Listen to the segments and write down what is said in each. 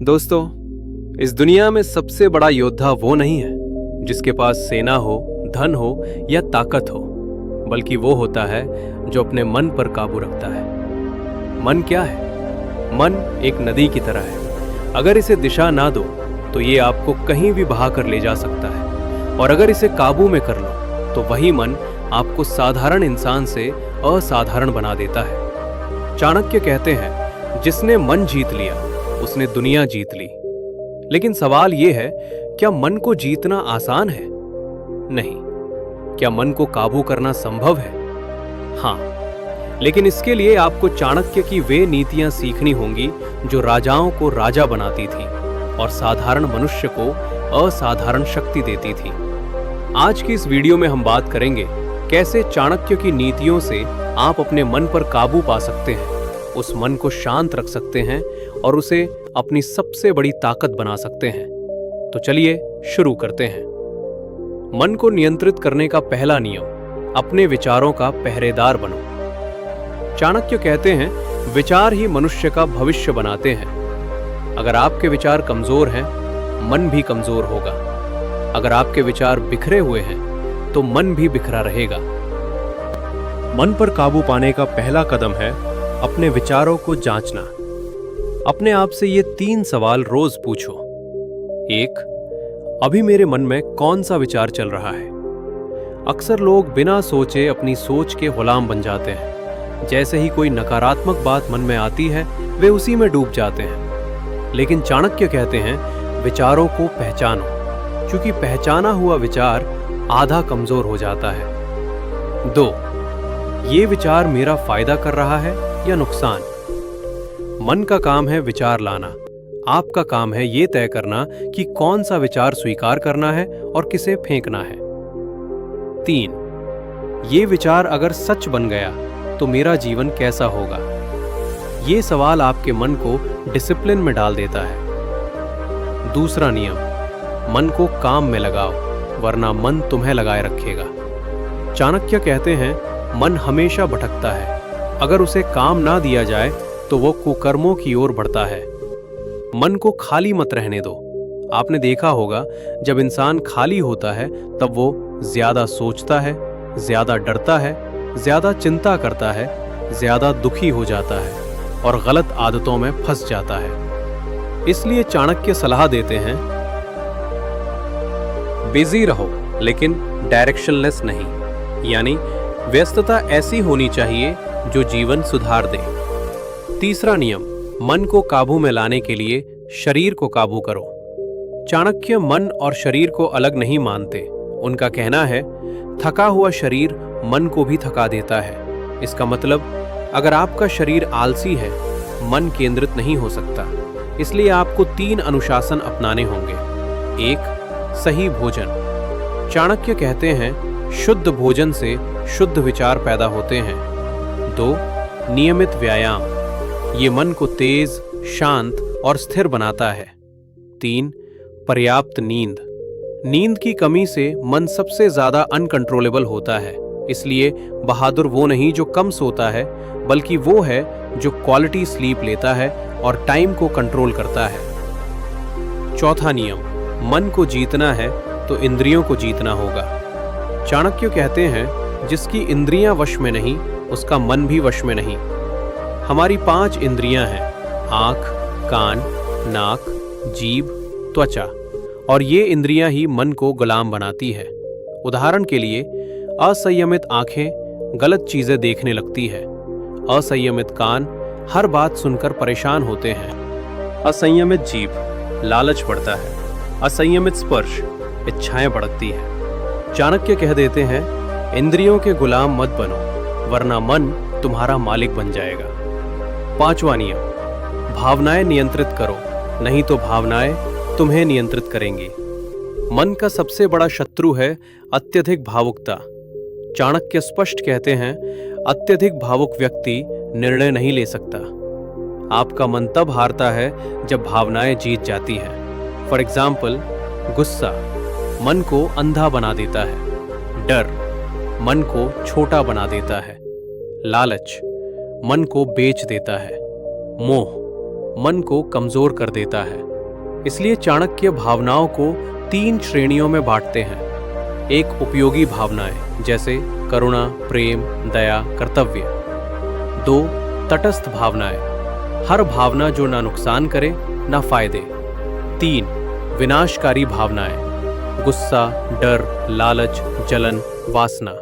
दोस्तों, इस दुनिया में सबसे बड़ा योद्धा वो नहीं है जिसके पास सेना हो, धन हो या ताकत हो, बल्कि वो होता है जो अपने मन पर काबू रखता है। मन क्या है? मन एक नदी की तरह है। अगर इसे दिशा ना दो तो ये आपको कहीं भी बहा कर ले जा सकता है, और अगर इसे काबू में कर लो तो वही मन आपको साधारण इंसान से असाधारण बना देता है। चाणक्य कहते हैं, जिसने मन जीत लिया उसने दुनिया जीत ली। लेकिन सवाल यह है, क्या मन को जीतना आसान है? नहीं। क्या मन को काबू करना संभव है? हाँ, लेकिन इसके लिए आपको चाणक्य की वे नीतियां सीखनी होंगी जो राजाओं को राजा बनाती थी और साधारण मनुष्य को असाधारण शक्ति देती थी। आज की इस वीडियो में हम बात करेंगे कैसे चाणक्य की नीतियों से आप अपने मन पर काबू पा सकते हैं, उस मन को शांत रख सकते हैं और उसे अपनी सबसे बड़ी ताकत बना सकते हैं। तो चलिए शुरू करते हैं। मन को नियंत्रित करने का पहला नियम, अपने विचारों का पहरेदार बनो। चाणक्य कहते हैं, विचार ही मनुष्य का भविष्य बनाते हैं। अगर आपके विचार कमजोर हैं, मन भी कमजोर होगा। अगर आपके विचार बिखरे हुए हैं तो मन भी बिखरा रहेगा। मन पर काबू पाने का पहला कदम है अपने विचारों को जांचना। अपने आप से ये 3 सवाल रोज पूछो। 1. अभी मेरे मन में कौन सा विचार चल रहा है? अक्सर लोग बिना सोचे अपनी सोच के गुलाम बन जाते हैं। जैसे ही कोई नकारात्मक बात मन में आती है, वे उसी में डूब जाते हैं। लेकिन चाणक्य कहते हैं, विचारों को पहचानो, क्योंकि पहचाना हुआ विचार आधा कमजोर हो जाता है। 2. ये विचार मेरा फायदा कर रहा है या नुकसान? मन का काम है विचार लाना, आपका काम है ये तय करना कि कौन सा विचार स्वीकार करना है और किसे फेंकना है। 3. ये विचार अगर सच बन गया तो मेरा जीवन कैसा होगा? ये सवाल आपके मन को डिसिप्लिन में डाल देता है। दूसरा नियम, मन को काम में लगाओ, वरना मन तुम्हें लगाए रखेगा। चाणक्य कहते हैं, मन हमेशा भटकता है। अगर उसे काम ना दिया जाए तो वो कुकर्मों की ओर बढ़ता है। मन को खाली मत रहने दो। आपने देखा होगा, जब इंसान खाली होता है तब वो ज्यादा सोचता है, ज्यादा डरता है, ज्यादा चिंता करता है, ज्यादा दुखी हो जाता है और गलत आदतों में फंस जाता है। इसलिए चाणक्य सलाह देते हैं, बिजी रहो लेकिन डायरेक्शनलेस नहीं, यानी व्यस्तता ऐसी होनी चाहिए जो जीवन सुधार दे। तीसरा नियम, मन को काबू में लाने के लिए शरीर को काबू करो। चाणक्य मन और शरीर को अलग नहीं मानते। उनका कहना है, थका हुआ शरीर मन को भी थका देता है। इसका मतलब, अगर आपका शरीर आलसी है, मन केंद्रित नहीं हो सकता। इसलिए आपको 3 अनुशासन अपनाने होंगे। 1. सही भोजन। चाणक्य कहते हैं, शुद्ध भोजन से शुद्ध विचार पैदा होते हैं। 2. नियमित व्यायाम। ये मन को तेज, शांत और स्थिर बनाता है। 3. पर्याप्त नींद। नींद की कमी से मन सबसे ज्यादा अनकंट्रोलेबल होता है। इसलिए बहादुर वो नहीं जो कम सोता है, बल्कि वो है जो क्वालिटी स्लीप लेता है और टाइम को कंट्रोल करता है। चौथा नियम, मन को जीतना है तो इंद्रियों को जीतना होगा। चाणक्य कहते हैं, जिसकी इंद्रियां वश में नहीं, उसका मन भी वश में नहीं। हमारी 5 इंद्रियां हैं, आंख, कान, नाक, जीभ, त्वचा, और ये इंद्रियां ही मन को गुलाम बनाती है। उदाहरण के लिए, असंयमित आंखें गलत चीजें देखने लगती है। असंयमित कान हर बात सुनकर परेशान होते हैं। असंयमित जीभ लालच बढ़ता है। असंयमित स्पर्श इच्छाएं भड़कती हैं। चाणक्य कह देते हैं, इंद्रियों के गुलाम मत बनो, वरना मन तुम्हारा मालिक बन जाएगा। 5वां नियम, भावनाएं नियंत्रित करो, नहीं तो भावनाएं तुम्हें नियंत्रित करेंगी। मन का सबसे बड़ा शत्रु है अत्यधिक भावुकता। चाणक्य स्पष्ट कहते हैं, अत्यधिक भावुक व्यक्ति निर्णय नहीं ले सकता। आपका मन तब हारता है जब भावनाएं जीत जाती हैं। फॉर एग्जाम्पल, गुस्सा मन को अंधा बना देता है। डर मन को छोटा बना देता है। लालच मन को बेच देता है। मोह मन को कमजोर कर देता है। इसलिए चाणक्य भावनाओं को 3 श्रेणियों में बांटते हैं। एक उपयोगी भावनाएं जैसे करुणा, प्रेम, दया, कर्तव्य। 2 तटस्थ भावनाएं, हर भावना जो ना नुकसान करे ना फायदे। 3 विनाशकारी भावनाएं, गुस्सा, डर, लालच, जलन, वासना।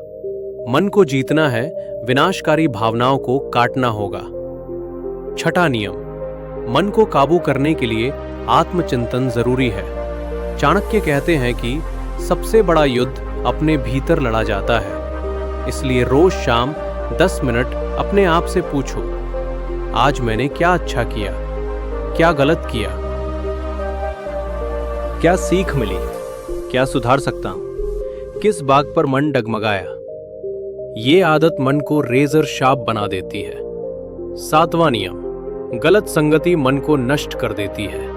मन को जीतना है, विनाशकारी भावनाओं को काटना होगा। छठा नियम, मन को काबू करने के लिए आत्मचिंतन जरूरी है। चाणक्य कहते हैं कि सबसे बड़ा युद्ध अपने भीतर लड़ा जाता है। इसलिए रोज शाम 10 मिनट अपने आप से पूछो, आज मैंने क्या अच्छा किया, क्या गलत किया, क्या सीख मिली, क्या सुधार सकता हूं, किस बात पर मन डगमगाया। ये आदत मन को रेजर शार्प बना देती है। 7वां नियम, गलत संगति मन को नष्ट कर देती है।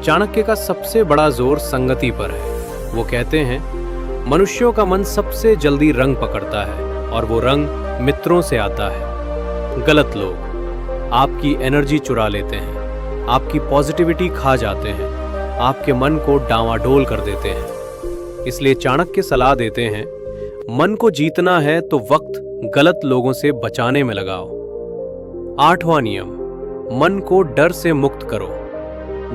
चाणक्य का सबसे बड़ा जोर संगति पर है। वो कहते हैं, मनुष्यों का मन सबसे जल्दी रंग पकड़ता है और वो रंग मित्रों से आता है। गलत लोग आपकी एनर्जी चुरा लेते हैं, आपकी पॉजिटिविटी खा जाते हैं, आपके मन को डांवाडोल कर देते हैं। इसलिए चाणक्य सलाह देते हैं, मन को जीतना है तो वक्त गलत लोगों से बचाने में लगाओ। 8वां नियम, मन को डर से मुक्त करो।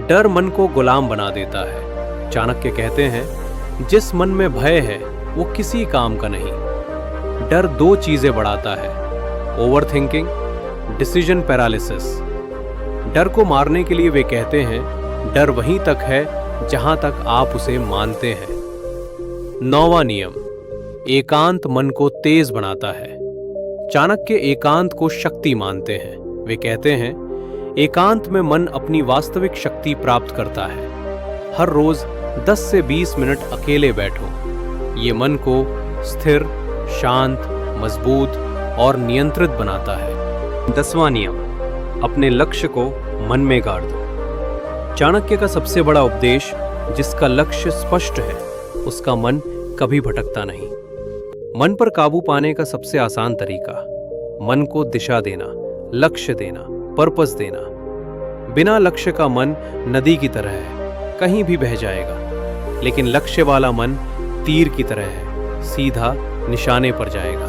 डर मन को गुलाम बना देता है। चाणक्य कहते हैं, जिस मन में भय है वो किसी काम का नहीं। डर 2 चीजें बढ़ाता है, ओवर थिंकिंग, डिसीजन पैरालिसिस। डर को मारने के लिए वे कहते हैं, डर वहीं तक है जहां तक आप उसे मानते हैं। 9वां नियम, एकांत मन को तेज बनाता है। चाणक्य एकांत को शक्ति मानते हैं। वे कहते हैं, एकांत में मन अपनी वास्तविक शक्ति प्राप्त करता है। हर रोज 10 से 20 मिनट अकेले बैठो। ये मन को स्थिर, शांत, मजबूत और नियंत्रित बनाता है। 10वां नियम, अपने लक्ष्य को मन में गाड़ दो। चाणक्य का सबसे बड़ा उपदेश, जिसका लक्ष्य स्पष्ट है उसका मन कभी भटकता नहीं। मन पर काबू पाने का सबसे आसान तरीका, मन को दिशा देना, लक्ष्य देना, पर्पस देना। बिना लक्ष्य का मन नदी की तरह है, कहीं भी बह जाएगा। लेकिन लक्ष्य वाला मन तीर की तरह है, सीधा निशाने पर जाएगा।